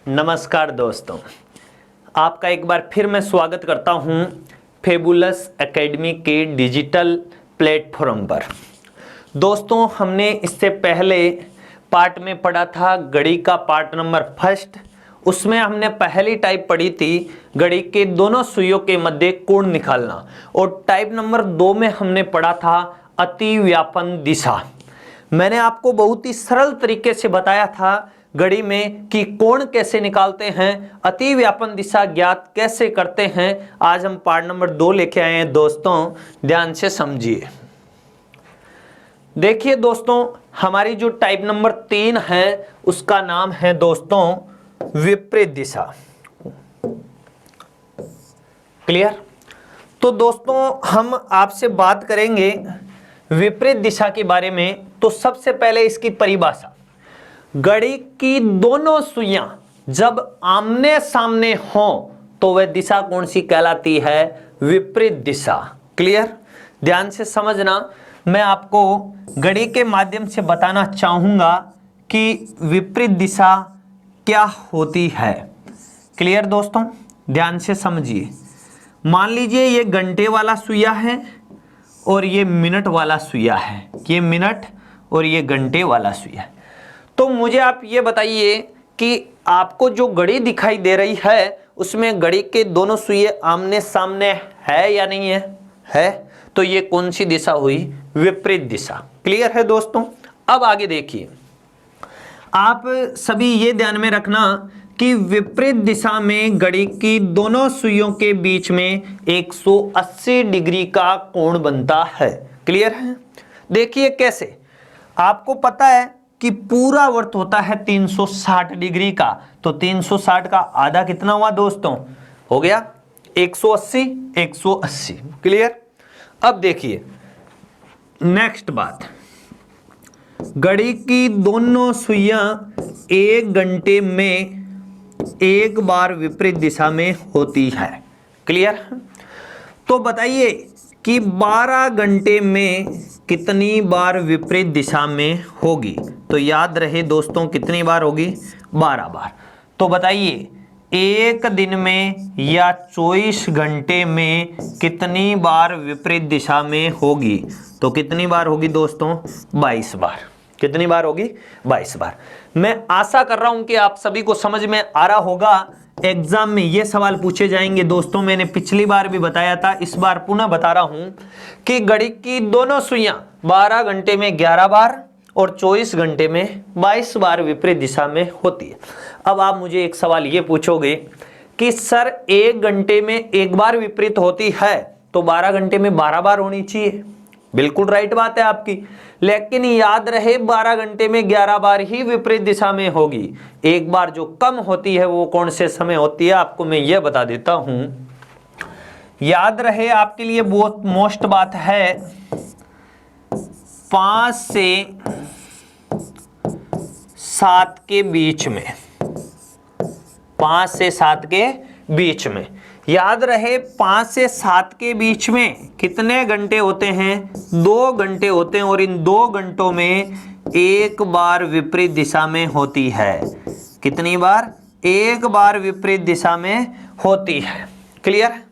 नमस्कार दोस्तों, आपका एक बार फिर मैं स्वागत करता हूं फेबुलस एकेडमी के डिजिटल प्लेटफॉर्म पर। दोस्तों, हमने इससे पहले पार्ट में पढ़ा था घड़ी का पार्ट नंबर फर्स्ट। उसमें हमने पहली टाइप पढ़ी थी घड़ी के दोनों सुइयों के मध्य कोण निकालना, और टाइप नंबर 2 में हमने पढ़ा था अतिव्यापन दिशा। मैंने आपको बहुत ही सरल तरीके से बताया था घड़ी में कि कोण कैसे निकालते हैं, अतिव्यापन दिशा ज्ञात कैसे करते हैं। आज हम पार्ट नंबर 2 लेके आए हैं दोस्तों, ध्यान से समझिए। देखिए दोस्तों, हमारी जो टाइप नंबर 3 है उसका नाम है दोस्तों विपरीत दिशा। क्लियर? तो दोस्तों, हम आपसे बात करेंगे विपरीत दिशा के बारे में। तो सबसे पहले इसकी परिभाषा, घड़ी की दोनों सुइयां जब आमने सामने हो तो वह दिशा कौन सी कहलाती है? विपरीत दिशा। क्लियर? ध्यान से समझना, मैं आपको घड़ी के माध्यम से बताना चाहूंगा कि विपरीत दिशा क्या होती है। क्लियर दोस्तों? ध्यान से समझिए। मान लीजिए ये घंटे वाला सुइया है और ये मिनट वाला सुइया है, ये मिनट और ये घंटे वाला सुइया है। तो मुझे आप ये बताइए कि आपको जो घड़ी दिखाई दे रही है उसमें घड़ी के दोनों सुइये आमने सामने है या नहीं है? है। तो ये कौन सी दिशा हुई? विपरीत दिशा। क्लियर है दोस्तों? अब आगे देखिए, आप सभी ये ध्यान में रखना कि विपरीत दिशा में घड़ी की दोनों सुइयों के बीच में 180 डिग्री का कोण बनता है। क्लियर है? देखिए कैसे। आपको पता है कि पूरा वर्त होता है 360 डिग्री का, तो 360 का आधा कितना हुआ दोस्तों? हो गया 180, 180। क्लियर? अब देखिए नेक्स्ट बात, घड़ी की दोनों सुइयां 1 घंटे में एक बार विपरीत दिशा में होती है। क्लियर? तो बताइए कि 12 घंटे में कितनी बार विपरीत दिशा में होगी? तो याद रहे दोस्तों, कितनी बार होगी? 12 बार। तो बताइए एक दिन में या 24 घंटे में कितनी बार विपरीत दिशा में होगी? तो कितनी बार होगी दोस्तों? 22 बार। कितनी बार होगी? 22 बार। मैं आशा कर रहा हूं कि आप सभी को समझ में आ रहा होगा। एग्जाम में ये सवाल पूछे जाएंगे दोस्तों। मैंने पिछली बार भी बताया था, इस बार पुनः बता रहा हूं कि घड़ी की दोनों सुइयां 12 घंटे में 11 बार और 24 घंटे में 22 बार विपरीत दिशा में होती है। अब आप मुझे एक सवाल ये पूछोगे कि सर 1 घंटे में एक बार विपरीत होती है तो 12 घंटे में 12 बार होनी चाहिए। बिल्कुल राइट बात है आपकी, लेकिन याद रहे 12 घंटे में 11 बार ही विपरीत दिशा में होगी। एक बार जो कम होती है वो कौन से समय होती है, आपको मैं ये बता देता हूं। याद रहे, आपके लिए बहुत मोस्ट बात है, 5 से 7 के बीच में। 5 से 7 के बीच में। याद रहे 5 से 7 के बीच में कितने घंटे होते हैं? 2 घंटे होते हैं, और इन 2 घंटों में एक बार विपरीत दिशा में होती है। कितनी बार? एक बार विपरीत दिशा में होती है। क्लियर?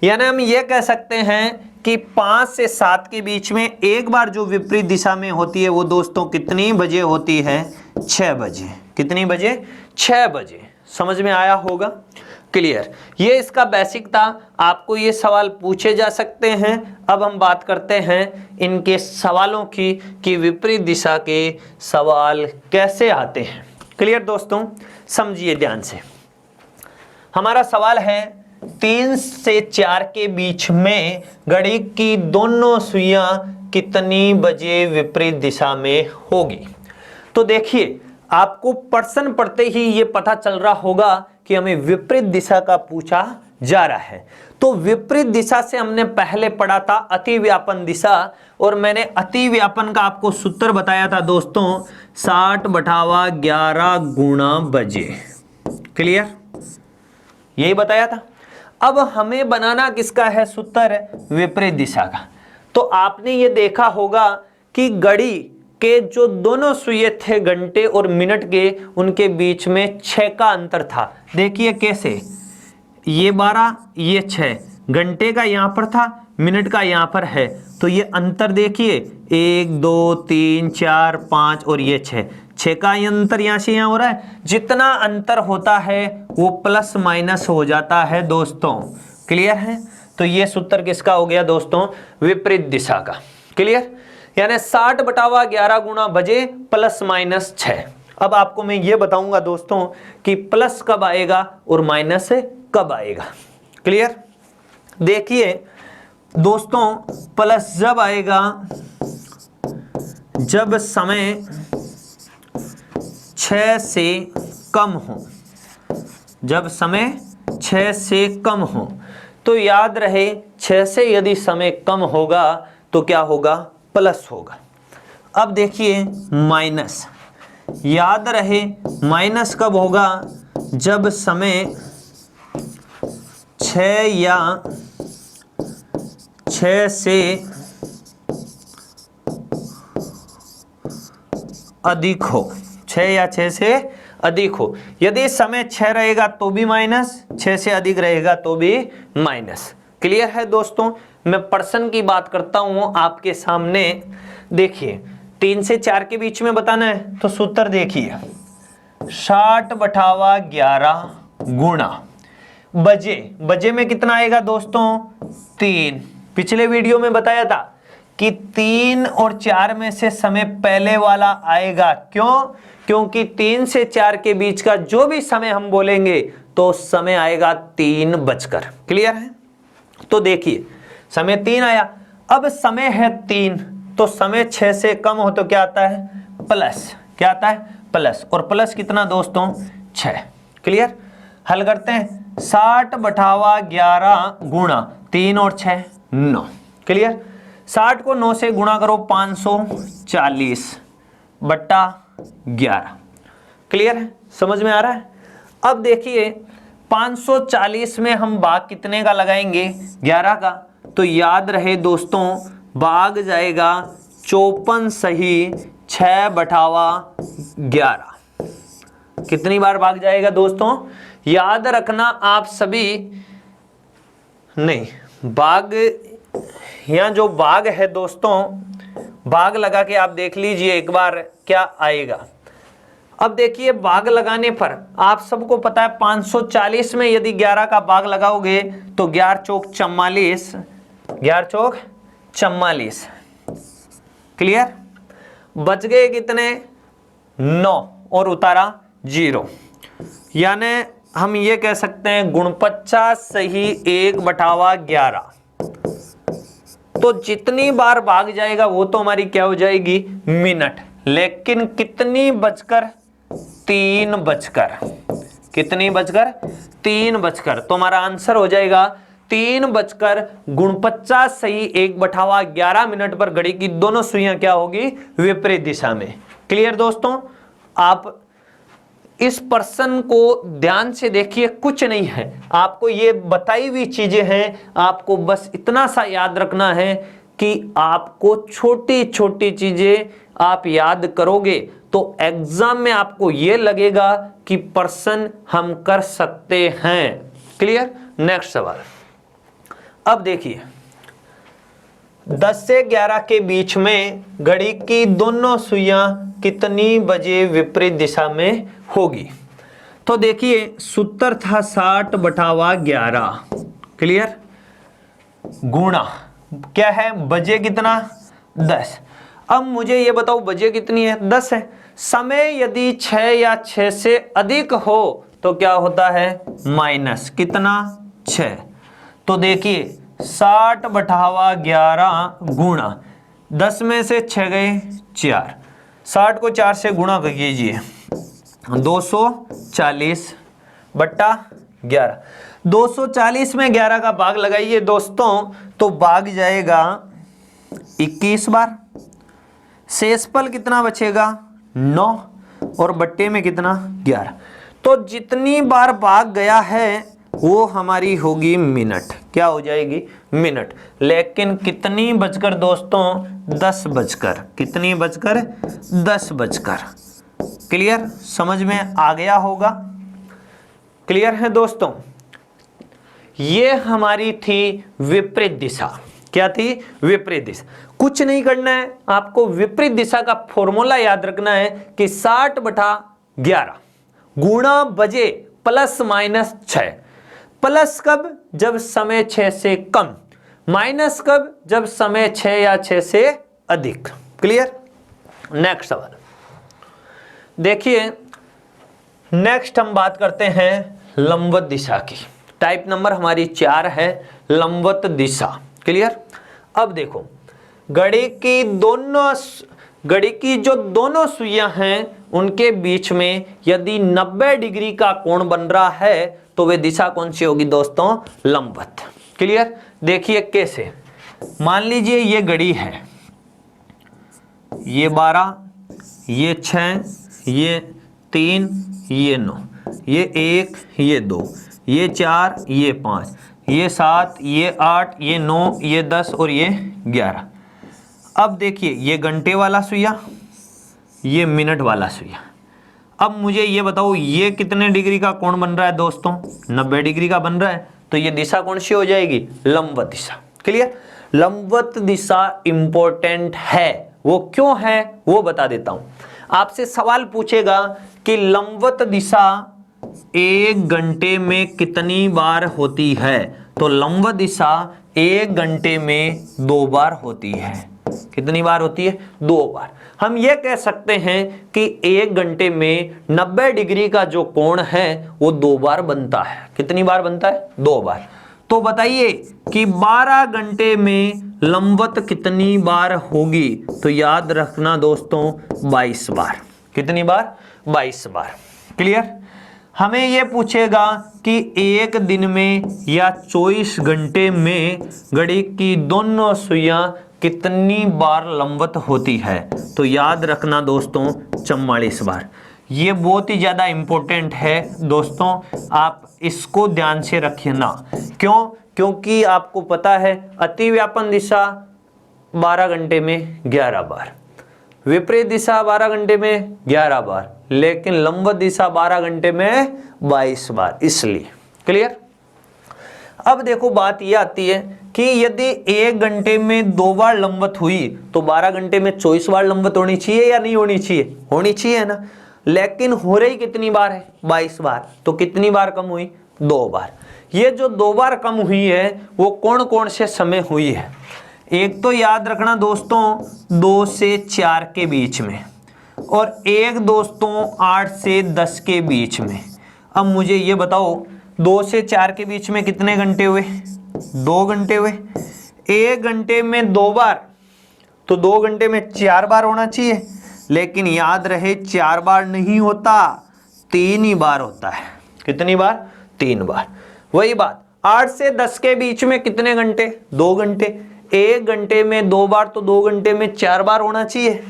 यानी हम ये कह सकते हैं कि 5 से 7 के बीच में एक बार जो विपरीत दिशा में होती है वो दोस्तों कितनी बजे होती है? 6 बजे। कितनी बजे? 6 बजे। समझ में आया होगा? क्लियर? ये इसका बेसिक था। आपको ये सवाल पूछे जा सकते हैं। अब हम बात करते हैं इनके सवालों की कि विपरीत दिशा के सवाल कैसे आते हैं। क्लियर दोस्तों? समझिए ध्यान से। हमारा सवाल है 3 से 4 के बीच में घड़ी की दोनों सुइयां कितनी बजे विपरीत दिशा में होगी? तो देखिए, आपको प्रश्न पढ़ते ही ये पता चल रहा होगा कि हमें विपरीत दिशा का पूछा जा रहा है। तो विपरीत दिशा से हमने पहले पढ़ा था अतिव्यापन दिशा, और मैंने अतिव्यापन का आपको सूत्र बताया था दोस्तों, 60/11 गुणा बजे। क्लियर? यही बताया था। अब हमें बनाना किसका है सूत्र? विपरीत दिशा का। तो आपने ये देखा होगा कि घड़ी के जो दोनों सुइए थे घंटे और मिनट के, उनके बीच में 6 का अंतर था। देखिए कैसे, ये 12 ये 6, घंटे का यहाँ पर था, मिनट का यहाँ पर है, तो ये अंतर देखिए 1 2 3 4 5 और ये 6 का ये अंतर यहाँ से यहाँ हो रहा है। जितना अंतर होता है वो प्लस माइनस हो जाता है दोस्तों। क्लियर है? तो ये सूत्र किसका हो गया दोस्तों? विपरीत दिशा का। क्लियर? यानी 60/11 गुणा बजे प्लस माइनस 6। अब आपको मैं ये बताऊंगा दोस्तों कि प्लस कब आएगा और माइनस कब आएगा। क्लियर? देखिए दोस्तों, प्लस जब आएगा जब समय 6 से कम हो, जब समय 6 से कम हो। तो याद रहे 6 से यदि समय कम होगा तो क्या होगा? प्लस होगा। अब देखिए माइनस, याद रहे माइनस कब होगा? जब समय 6 या 6 से अधिक हो, 6 या 6 से अधिक हो। यदि समय 6 रहेगा तो भी माइनस, 6 से अधिक रहेगा तो भी माइनस। क्लियर है दोस्तों? मैं पर्सन की बात करता हूं आपके सामने। देखिए 3 से 4 के बीच में बताना है तो सूत्र देखिए, 60/11 गुणा बजे। बजे में कितना आएगा दोस्तों? 3। पिछले वीडियो में बताया था कि 3 और 4 में से समय पहले वाला आएगा। क्यों? क्योंकि 3 से 4 के बीच का जो भी समय हम बोलेंगे तो समय आएगा 3 बजकर। क्लियर है? तो देखिए समय 3 आया, अब समय है 3, तो समय 6 से कम हो तो क्या आता है? प्लस। क्या आता है? प्लस। और प्लस कितना दोस्तों? 6। क्लियर? हल करते हैं। 60/11 गुणा 3 और 6 9। क्लियर? 60 को 9 से गुणा करो, 540/11। क्लियर है? समझ में आ रहा है? अब देखिए 540 में हम भाग कितने का लगाएंगे? 11 का। तो याद रहे दोस्तों, भाग जाएगा 54 सही 6/11। कितनी बार भाग जाएगा दोस्तों? याद रखना आप सभी, नहीं भाग, यहाँ जो भाग है दोस्तों, भाग लगा के आप देख लीजिए एक बार क्या आएगा। अब देखिए भाग लगाने पर आप सबको पता है 540 में यदि 11 का भाग लगाओगे तो 11 चौक 44, 11 चौक 44। क्लियर? बच गए कितने? 9 और उतारा 0। यानी हम ये कह सकते हैं 49 सही 1/11। तो जितनी बार भाग जाएगा वो तो हमारी क्या हो जाएगी? मिनट। लेकिन कितनी बजकर? 3 बजकर। कितनी बजकर? 3 बजकर। तो हमारा आंसर हो जाएगा 3:49 सही 1/11 मिनट पर घड़ी की दोनों सुइयां क्या होगी? विपरीत दिशा में। क्लियर दोस्तों? आप इस पर्सन को ध्यान से देखिए, कुछ नहीं है, आपको ये बताई हुई चीजें हैं। आपको बस इतना सा याद रखना है कि आपको छोटी छोटी चीजें आप याद करोगे तो एग्जाम में आपको ये लगेगा कि पर्सन हम कर सकते हैं। क्लियर? नेक्स्ट सवाल। अब देखिए 10 से 11 के बीच में घड़ी की दोनों सुइयां कितनी बजे विपरीत दिशा में होगी? तो देखिए सूत्र था 60/11। क्लियर? गुणा क्या है? बजे कितना? 10। अब मुझे ये बताओ बजे कितनी है? 10 है। समय यदि 6 या 6 से अधिक हो तो क्या होता है? माइनस कितना? 6। तो देखिए 60/11 गुणा 10 में से 6 गए 4, 60 को 4 से गुणा कीजिए, 240/11। 240 में 11 का भाग लगाइए दोस्तों तो भाग जाएगा 21 बार। शेषफल कितना बचेगा? 9 और बट्टे में कितना? 11। तो जितनी बार भाग गया है वो हमारी होगी मिनट। क्या क्या हो जाएगी, मिनट। लेकिन कितनी बजकर दोस्तों, 10 बजकर, कितनी बजकर, 10 बजकर। क्लियर, समझ में आ गया होगा। क्लियर है दोस्तों। ये हमारी थी विपरीत दिशा। क्या थी, विपरीत दिशा। कुछ नहीं करना है आपको, विपरीत दिशा का फॉर्मूला याद रखना है कि 60/11 गुणा बजे प्लस माइनस 6। प्लस कब, जब समय 6 से कम, माइनस कब, जब समय 6 या 6 से अधिक। क्लियर। नेक्स्ट सवाल देखिए, नेक्स्ट हम बात करते हैं लंबवत दिशा की। टाइप नंबर हमारी 4 है, लंबवत दिशा। क्लियर। अब देखो, घड़ी की जो दोनों सुइयां हैं उनके बीच में यदि 90 डिग्री का कोण बन रहा है तो वे दिशा कौन सी होगी दोस्तों, लंबवत। क्लियर। देखिए कैसे, मान लीजिए ये घड़ी है, ये 12, ये 6, ये 3, ये 9, ये 1, ये 2, ये 4, ये 5, ये 7, ये 8, ये 9, ये 10 और ये 11। अब देखिए, ये घंटे वाला सुइया, ये मिनट वाला सुइया। अब मुझे ये बताओ, ये कितने डिग्री का कोण बन रहा है दोस्तों, 90 डिग्री का बन रहा है। तो ये दिशा कौन सी हो जाएगी, लंबवत दिशा। क्लियर। लंबवत दिशा इंपॉर्टेंट है, वो क्यों है वो बता देता हूं। आपसे सवाल पूछेगा कि लंबवत दिशा 1 घंटे में कितनी बार होती है, तो लंबवत दिशा 1 घंटे में 2 बार होती है। कितनी बार होती है, 2 बार। हम ये कह सकते हैं कि 1 घंटे में 90 डिग्री का जो कोण है वो 2 बार बनता है। कितनी बार बनता है, 2 बार। तो बताइए कि 12 घंटे में लंबवत कितनी बार होगी, तो याद रखना दोस्तों 22 बार। कितनी बार, 22 बार। क्लियर। हमें यह पूछेगा कि 1 दिन में या 24 घंटे में घड़ी की दोनों सुइयां कितनी बार लंबवत होती है, तो याद रखना दोस्तों 44 बार। ये बहुत ही ज़्यादा इंपॉर्टेंट है दोस्तों, आप इसको ध्यान से रखना। क्यों, क्योंकि आपको पता है अतिव्यापन दिशा 12 घंटे में 11 बार, विपरीत दिशा 12 घंटे में 11 बार, लेकिन लंबवत दिशा 12 घंटे में 22 बार, इसलिए। क्लियर। अब देखो, बात यह आती है कि यदि 1 घंटे में 2 बार लंबवत हुई तो 12 घंटे में 24 बार लंबवत होनी चाहिए या नहीं होनी चाहिए, होनी चाहिए ना। लेकिन हो रही कितनी बार है, 22 बार। तो कितनी बार कम हुई, 2 बार। ये जो 2 बार कम हुई है वो कौन कौन से समय हुई है। एक तो याद रखना दोस्तों 2 से 4 के बीच में, और एक दोस्तों 8 से 10 के बीच में। अब मुझे ये बताओ 2 से 4 के बीच में कितने घंटे हुए, 2 घंटे हुए। 1 घंटे में 2 बार, तो 2 घंटे में 4 बार होना चाहिए, लेकिन याद रहे 4 बार नहीं होता, 3 ही बार होता है। कितनी बार, 3 बार। वही बात 8 से 10 के बीच में कितने घंटे, 2 घंटे। 1 घंटे में 2 बार, तो 2 घंटे में 4 बार होना चाहिए।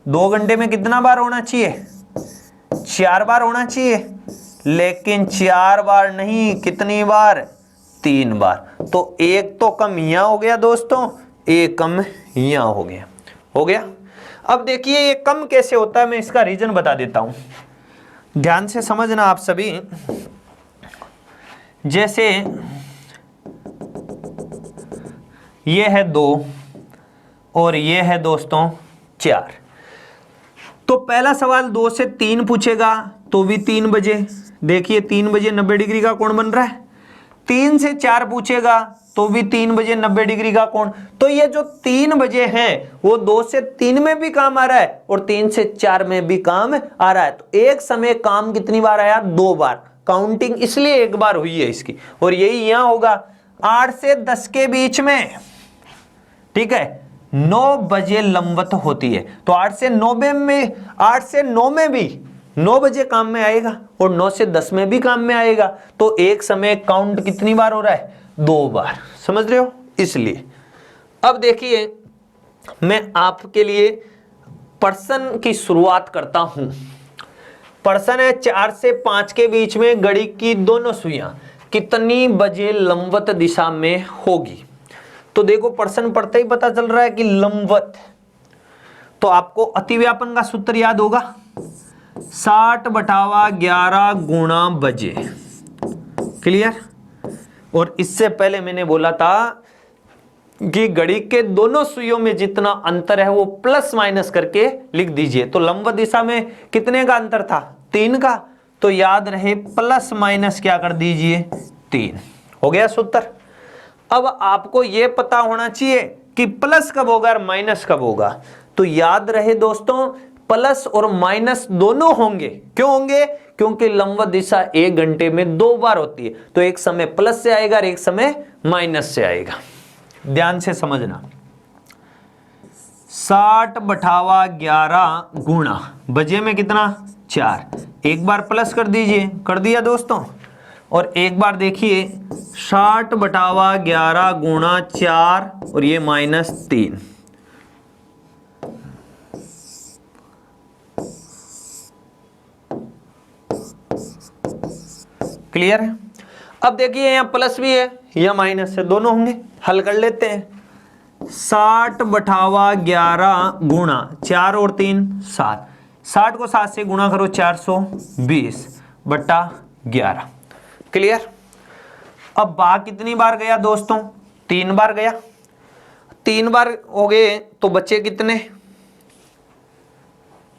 2 घंटे में कितना बार होना चाहिए, 4 बार होना चाहिए, लेकिन 4 बार नहीं, कितनी बार, 3 बार। तो एक तो कम यहां हो गया दोस्तों, एक कम यहां हो गया, हो गया। अब देखिए ये कम कैसे होता है, मैं इसका रीजन बता देता हूं, ध्यान से समझना आप सभी। जैसे ये है 2 और ये है दोस्तों 4। तो पहला सवाल 2 से 3 पूछेगा तो भी 3 बजे। देखिए 3 बजे 90 डिग्री का कोण बन रहा है। 3 से 4 पूछेगा तो भी 3 बजे 90 डिग्री का कोण। तो ये जो 3 बजे है वो 2 से 3 में भी काम आ रहा है और 3 से 4 में भी काम आ रहा है। तो एक समय काम कितनी बार आया, 2 बार। काउंटिंग इसलिए 1 बार हुई है इसकी, और यही यहां होगा 8 से 10 के बीच में। ठीक है, 9 बजे लंबवत होती है। तो 8 से 9 में भी 9 बजे काम में आएगा और 9 से 10 में भी काम में आएगा। तो एक समय काउंट कितनी बार हो रहा है, 2 बार। समझ रहे हो, इसलिए। अब देखिए मैं आपके लिए प्रश्न की शुरुआत करता हूं। प्रश्न है 4 से 5 के बीच में घड़ी की दोनों सुइयां कितनी बजे लंबवत दिशा में होगी। तो देखो प्रश्न पढ़ते ही पता चल रहा है कि लंबवत, तो आपको अतिव्यापन का सूत्र याद होगा, 60/11 गुणा बजे। क्लियर। और इससे पहले मैंने बोला था कि घड़ी के दोनों सुइयों में जितना अंतर है वो प्लस माइनस करके लिख दीजिए। तो लंबवत दिशा में कितने का अंतर था, 3 का, तो याद रहे प्लस माइनस क्या कर दीजिए, 3। हो गया सूत्र। अब आपको यह पता होना चाहिए कि प्लस कब होगा और माइनस कब होगा। तो याद रहे दोस्तों, प्लस और माइनस दोनों होंगे। क्यों होंगे? क्योंकि लंबवत दिशा 1 घंटे में 2 बार होती है, तो एक समय प्लस से आएगा और एक समय माइनस से आएगा। ध्यान से समझना, 60/11 गुणा बजे में कितना, 4। एक बार प्लस कर दीजिए, कर दिया दोस्तों। और एक बार देखिए 60/11 गुणा 4 और ये -3। क्लियर है। अब देखिए यहां प्लस भी है या माइनस है, दोनों होंगे। हल कर लेते हैं। 60/11 गुणा 4 और 3 7। 60 को 7 से गुणा करो, 420/11। क्लियर। अब भाग कितनी बार गया दोस्तों, 3 बार गया। 3 बार हो गए तो बचे कितने,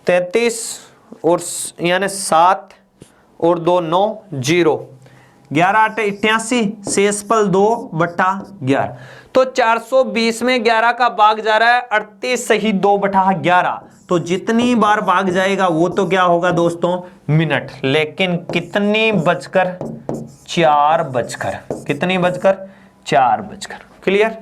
33 और यानी 7 और 2 9 0, 11 8 88, शेषफल 2/11। तो 420 में 11 का भाग जा रहा है 38 सही 2/11। तो जितनी बार भाग जाएगा वो तो क्या होगा दोस्तों, मिनट। लेकिन कितनी बजकर, 4 बजकर, कितनी बजकर, 4 बजकर। क्लियर।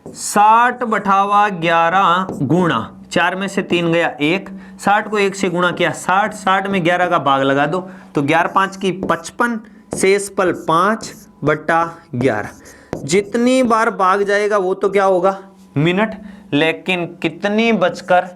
60/11 गुणा 4 में से 3 गया 1, 60 को 1 से गुणा किया 60, 60 में 11 का भाग लगा दो, तो 11 5 की 55, शेषफल 5/11। जितनी बार भाग जाएगा वो तो क्या होगा, मिनट। लेकिन कितनी बजकर,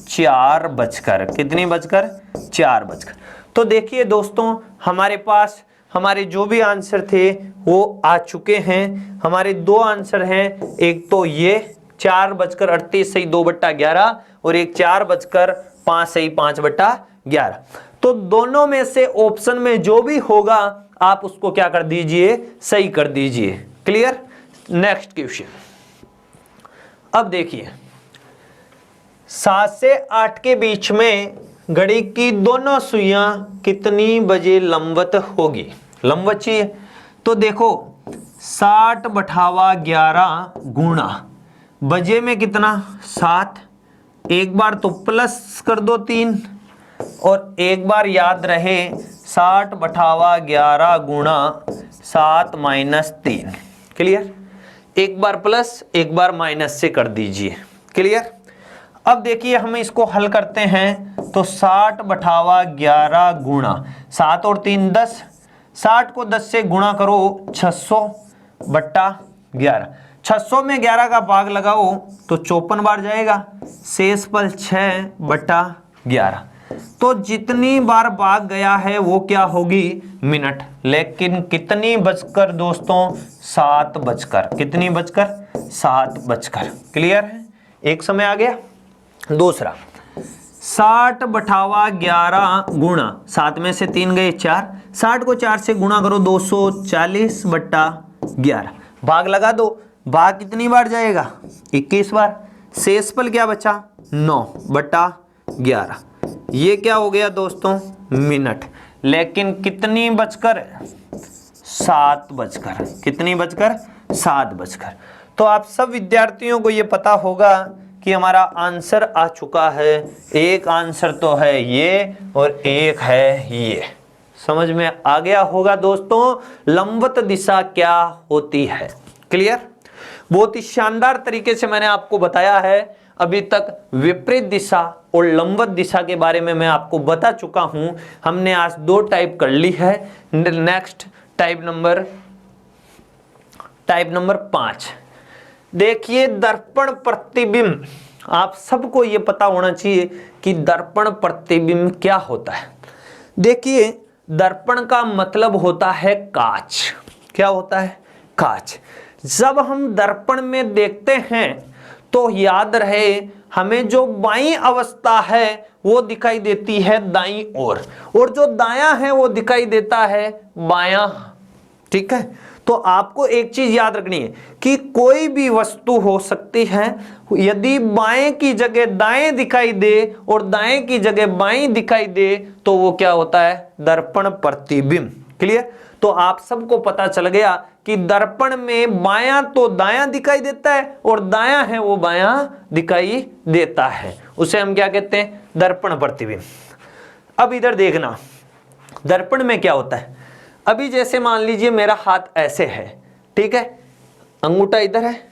4 बजकर, कितनी बजकर, 4 बजकर। तो देखिए दोस्तों, हमारे पास हमारे जो भी आंसर थे वो आ चुके हैं। हमारे 2 आंसर हैं, एक तो ये 4:38 सही 2/11 और एक 4:05 सही 5/11। तो दोनों में से ऑप्शन में जो भी होगा आप उसको क्या कर दीजिए, सही कर दीजिए। क्लियर। Next question. अब देखिए 7 से 8 के बीच में घड़ी की दोनों सुइयां कितनी बजे लंबवत होगी, लंबवत चाहिए। तो देखो 60/11 गुणा बजे में कितना, 7। एक बार तो प्लस कर दो 3 और एक बार याद रहे 60/11 गुणा 7 - 3। क्लियर। एक बार प्लस एक बार माइनस से कर दीजिए। क्लियर। अब देखिए हम इसको हल करते हैं तो 60/11 गुणा 7 और 3 10, 60 को 10 से गुणा करो 600/11। 600 में 11 का भाग लगाओ तो 54 बार जाएगा, शेषफल 6/11। तो जितनी बार भाग गया है वो क्या होगी, मिनट। लेकिन कितनी बजकर दोस्तों, 7 बजकर, कितनी बजकर, 7 बजकर। क्लियर है। एक समय आ गया। दूसरा 60/11 गुणा 7 में से 3 गए 4, 60 को 4 से गुणा करो 240/11। भाग लगा दो, भाग कितनी बार जाएगा, 21 बार। शेषफल क्या बचा, 9/11। ये क्या हो गया दोस्तों, मिनट। लेकिन कितनी बजकर, 7 बजकर, कितनी बजकर, 7 बजकर। तो आप सब विद्यार्थियों को ये पता होगा कि हमारा आंसर आ चुका है। एक आंसर तो है ये और एक है ये। समझ में आ गया होगा दोस्तों, लंबवत दिशा क्या होती है। क्लियर। बहुत ही शानदार तरीके से मैंने आपको बताया है। अभी तक विपरीत दिशा और लंबवत दिशा के बारे में मैं आपको बता चुका हूं। हमने आज 2 टाइप कर ली है। Next type number 5। देखिए दर्पण प्रतिबिंब। आप सबको यह पता होना चाहिए कि दर्पण प्रतिबिंब क्या होता है। देखिए दर्पण का मतलब होता है कांच। क्या होता है? कांच। जब हम दर्पण में देखते हैं तो याद रहे हमें जो बाईं अवस्था है वो दिखाई देती है दाईं ओर, और जो दायां है वो दिखाई देता है बायां। ठीक है, तो आपको एक चीज याद रखनी है कि कोई भी वस्तु हो सकती है, यदि बाएं की जगह दाएं दिखाई दे और दाएं की जगह बाईं दिखाई दे तो वो क्या होता है? दर्पण प्रतिबिंब। क्लियर? तो आप सबको पता चल गया कि दर्पण में बायां तो दायां दिखाई देता है और दायां है वो बायां दिखाई देता है, उसे हम क्या कहते हैं? दर्पण प्रतिबिंब। अब इधर देखना, दर्पण में क्या होता है? अभी जैसे मान लीजिए मेरा हाथ ऐसे है, ठीक है, अंगूठा इधर है,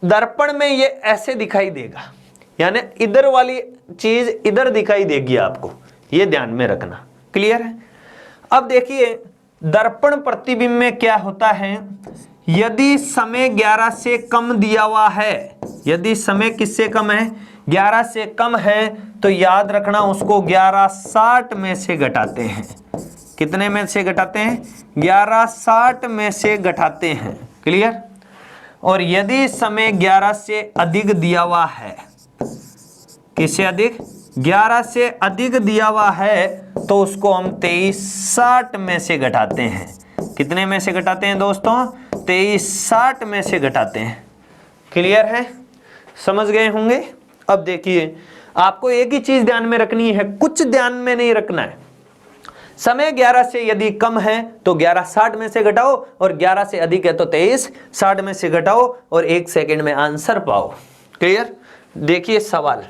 दर्पण में ये ऐसे दिखाई देगा, यानी इधर वाली चीज इधर दिखाई देगी आपको, ये ध्यान में रखना। क्लियर है? अब देखिए दर्पण प्रतिबिंब में क्या होता है, यदि समय 11 से कम दिया हुआ है, यदि समय किससे कम है? 11 से कम है, तो याद रखना उसको 1160 में से घटाते हैं। कितने में से घटाते हैं? 1160 में से घटाते हैं। क्लियर? और यदि समय 11 से अधिक दिया हुआ है, किससे अधिक? 11 से अधिक दिया हुआ है, तो उसको हम 2360 में से घटाते हैं। कितने में से घटाते हैं दोस्तों? 2360 में से घटाते हैं। क्लियर है? समझ गए होंगे। अब देखिए आपको एक ही चीज ध्यान में रखनी है, कुछ ध्यान में नहीं रखना है। समय 11 से यदि कम है तो 1160 में से घटाओ, और 11 से अधिक है तो 2360 में से घटाओ, और 1 सेकंड में आंसर पाओ। क्लियर? देखिए सवाल,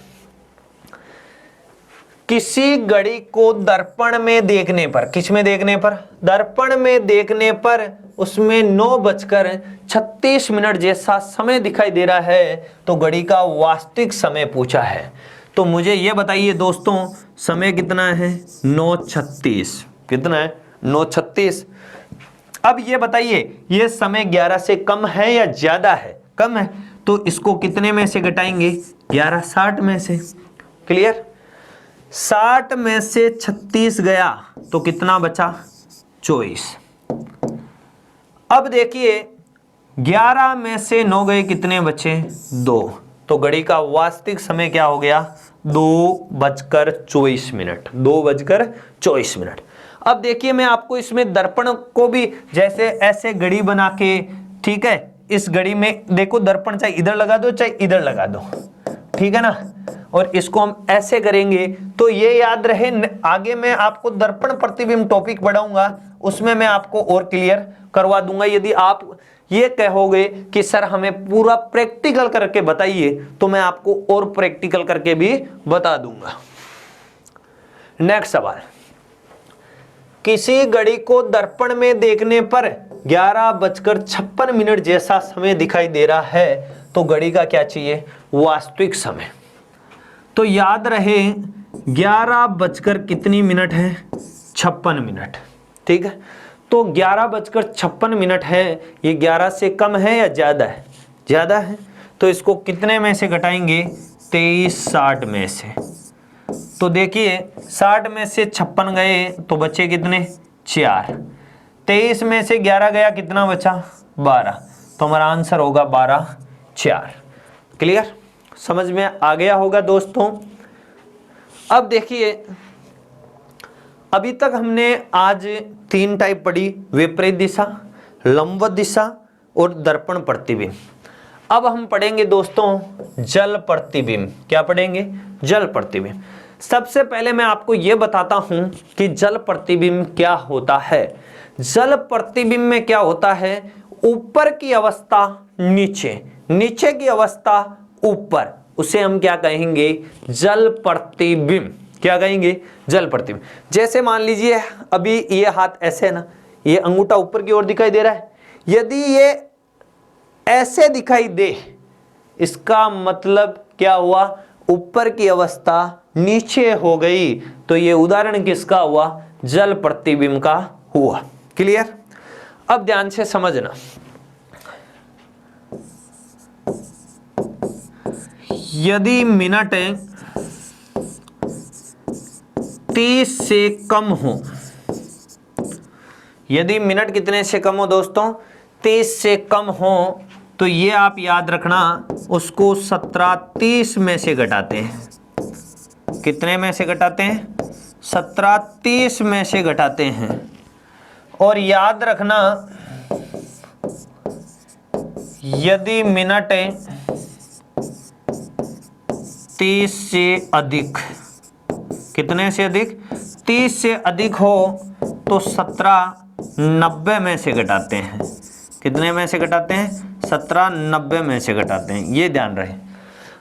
किसी घड़ी को दर्पण में देखने पर, किस में देखने पर? दर्पण में देखने पर उसमें 9:36 जैसा समय दिखाई दे रहा है, तो घड़ी का वास्तविक समय पूछा है। तो मुझे यह बताइए दोस्तों, समय कितना है? 9:36। कितना है? 9:36। अब ये बताइए ये समय 11 से कम है या ज्यादा है? कम है, तो इसको कितने में से घटाएंगे? 1160 में से। क्लियर? 60 में से 36 गया तो कितना बचा? 24। अब देखिए 11 में से 9 गए, कितने बचे? 2। तो घड़ी का वास्तविक समय क्या हो गया? 2:24। 2:24। अब देखिए मैं आपको इसमें दर्पण को भी जैसे ऐसे घड़ी बना के, ठीक है, इस घड़ी में देखो दर्पण चाहे इधर लगा दो चाहे इधर लगा दो, ठीक है ना, और इसको हम ऐसे करेंगे तो ये याद रहे, आगे मैं आपको दर्पण प्रतिबिंब टॉपिक पढ़ाऊंगा, उसमें मैं आपको और क्लियर करवा दूंगा। यदि आप ये कहोगे कि सर हमें पूरा प्रैक्टिकल करके बताइए, तो मैं आपको और प्रैक्टिकल करके भी बता दूंगा। नेक्स्ट सवाल, किसी घड़ी को दर्पण में देखने पर 11:56 जैसा समय दिखाई दे रहा है, तो घड़ी का क्या चाहिए? वास्तविक समय। तो याद रहे 11 कितनी मिनट है? 56। ठीक है, तो 11:56 है, ये 11 से कम है या ज्यादा है? ज्यादा है, तो इसको कितने में से घटाएंगे? 2360 में से। तो देखिए 60 में से 56 गए तो बचे कितने? 4। 23 में से 11 गया, कितना बचा? 12। तो हमारा आंसर होगा 12:4। क्लियर? समझ में आ गया होगा दोस्तों। अब देखिए अभी तक हमने आज 3 टाइप पढ़ी, विपरीत दिशा, लंबवत दिशा और दर्पण प्रतिबिंब। अब हम पढ़ेंगे दोस्तों जल प्रतिबिंब। क्या पढ़ेंगे? जल प्रतिबिंब। सबसे पहले मैं आपको यह बताता हूं कि जल प्रतिबिंब क्या होता है। जल प्रतिबिंब में क्या होता है? ऊपर की अवस्था नीचे, नीचे की अवस्था ऊपर, उसे हम क्या कहेंगे? जल प्रतिबिंब। क्या कहेंगे? जल प्रतिबिंब। जैसे मान लीजिए अभी ये हाथ ऐसे है ना, ये अंगूठा ऊपर की ओर दिखाई दे रहा है, यदि ये ऐसे दिखाई दे, इसका मतलब क्या हुआ? ऊपर की अवस्था नीचे हो गई। तो ये उदाहरण किसका हुआ? जल प्रतिबिंब का हुआ। क्लियर? अब ध्यान से समझना, यदि मिनट 30 से कम हो, यदि मिनट कितने से कम हो दोस्तों, 30 से कम हो, तो ये आप याद रखना, उसको 17:30 में से घटाते हैं। कितने में से घटाते हैं? 17:30 में से घटाते हैं। और याद रखना, यदि मिनट 30 से अधिक, कितने से अधिक? 30 से अधिक हो तो 17:90 में से घटाते हैं। कितने में से घटाते हैं? 17:90 में से घटाते हैं। ये ध्यान रहे,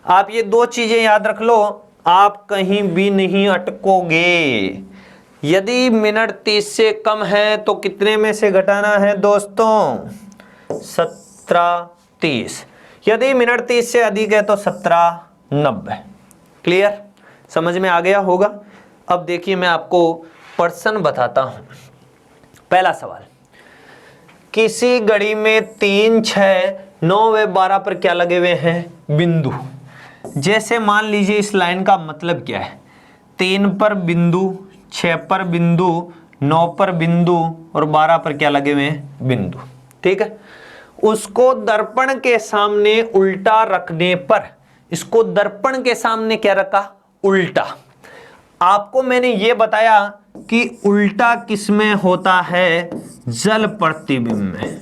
आप ये दो चीजें याद रख लो, आप कहीं भी नहीं अटकोगे। यदि मिनट 30 से कम है तो कितने में से घटाना है दोस्तों? 17:30। यदि मिनट 30 से अधिक है तो 17:90। क्लियर? समझ में आ गया होगा। अब देखिए मैं आपको प्रश्न बताता हूं। पहला सवाल, किसी घड़ी में 3, 6, 9 व 12 पर क्या लगे हुए हैं? बिंदु। जैसे मान लीजिए इस लाइन का मतलब क्या है? 3 पर बिंदु, 6 पर बिंदु, 9 पर बिंदु और 12 पर क्या लगे हुए हैं? बिंदु। ठीक है, उसको दर्पण के सामने उल्टा रखने पर, इसको दर्पण के सामने क्या रखा? उल्टा। आपको मैंने ये बताया कि उल्टा किसमें होता है? जल प्रतिबिंब में।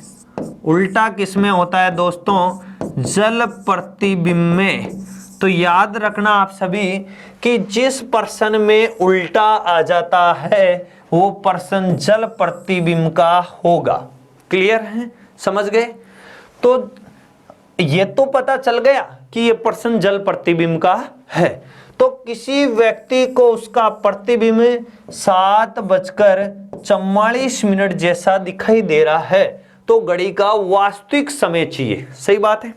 उल्टा किसमें होता है दोस्तों? जल प्रतिबिंब में। तो याद रखना आप सभी कि जिस प्रश्न में उल्टा आ जाता है वो प्रश्न जल प्रतिबिंब का होगा। क्लियर है? समझ गए? तो ये तो पता चल गया कि ये प्रश्न जल प्रतिबिंब का है। तो किसी व्यक्ति को उसका प्रतिबिंब 7:44 जैसा दिखाई दे रहा है, तो घड़ी का वास्तविक समय चाहिए। सही बात है।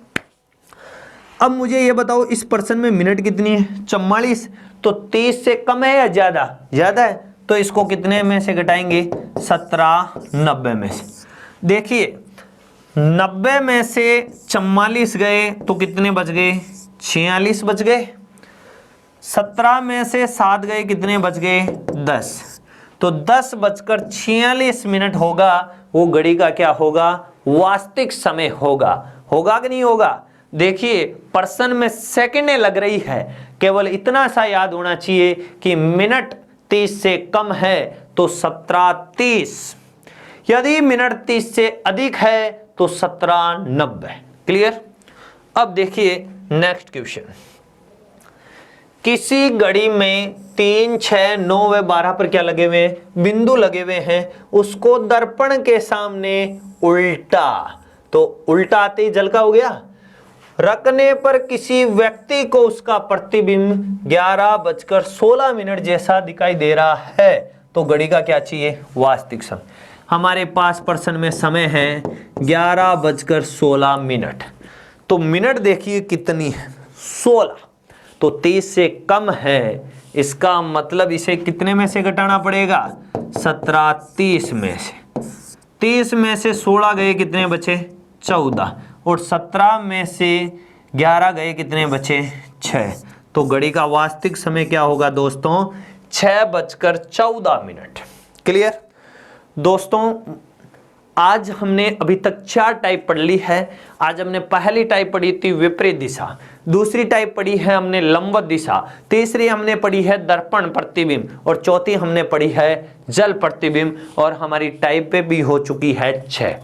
अब मुझे ये बताओ, इस प्रश्न में मिनट कितनी है? 44। तो 30 से कम है या ज्यादा? ज्यादा है, तो इसको कितने में से घटाएंगे? 17:90 में से। देखिए 90 में से 44 गए तो कितने बच गए? 46 बच गए। 17 में से 7 गए, कितने बच गए? 10। तो 10:46 होगा, वो घड़ी का क्या होगा? वास्तविक समय होगा। होगा कि नहीं होगा? देखिए प्रश्न में सेकंडें लग रही है, केवल इतना सा याद होना चाहिए कि मिनट 30 से कम है तो 17:30, यदि मिनट 30 से अधिक है तो 17:90। क्लियर? अब देखिए नेक्स्ट क्वेश्चन, किसी घड़ी में 3, 6, 9 व 12 पर क्या लगे हुए हैं? बिंदु लगे हुए हैं। उसको दर्पण के सामने उल्टा, तो उल्टा आते ही जल का हो गया, रखने पर किसी व्यक्ति को उसका प्रतिबिंब 11:16 जैसा दिखाई दे रहा है, तो घड़ी का क्या चाहिए? वास्तविक समय। हमारे पास प्रश्न में समय है 11:16। तो मिनट देखिए कितनी है? 16। तो 30 से कम है, इसका मतलब इसे कितने में से घटाना पड़ेगा? 17:30 में से। 30 में से 16 गए, कितने बचे? 14। और 17 में से 11 गए, कितने बचे? 6। तो घड़ी का वास्तविक समय क्या होगा दोस्तों? 6:14। क्लियर? दोस्तों आज हमने अभी तक 4 टाइप पढ़ ली है। आज हमने पहली टाइप पढ़ी थी विपरीत दिशा, दूसरी टाइप पढ़ी है हमने लंबवत दिशा, तीसरी हमने पढ़ी है दर्पण प्रतिबिंब और चौथी हमने पढ़ी है जल प्रतिबिंब, और हमारी टाइप पे भी हो चुकी है 6।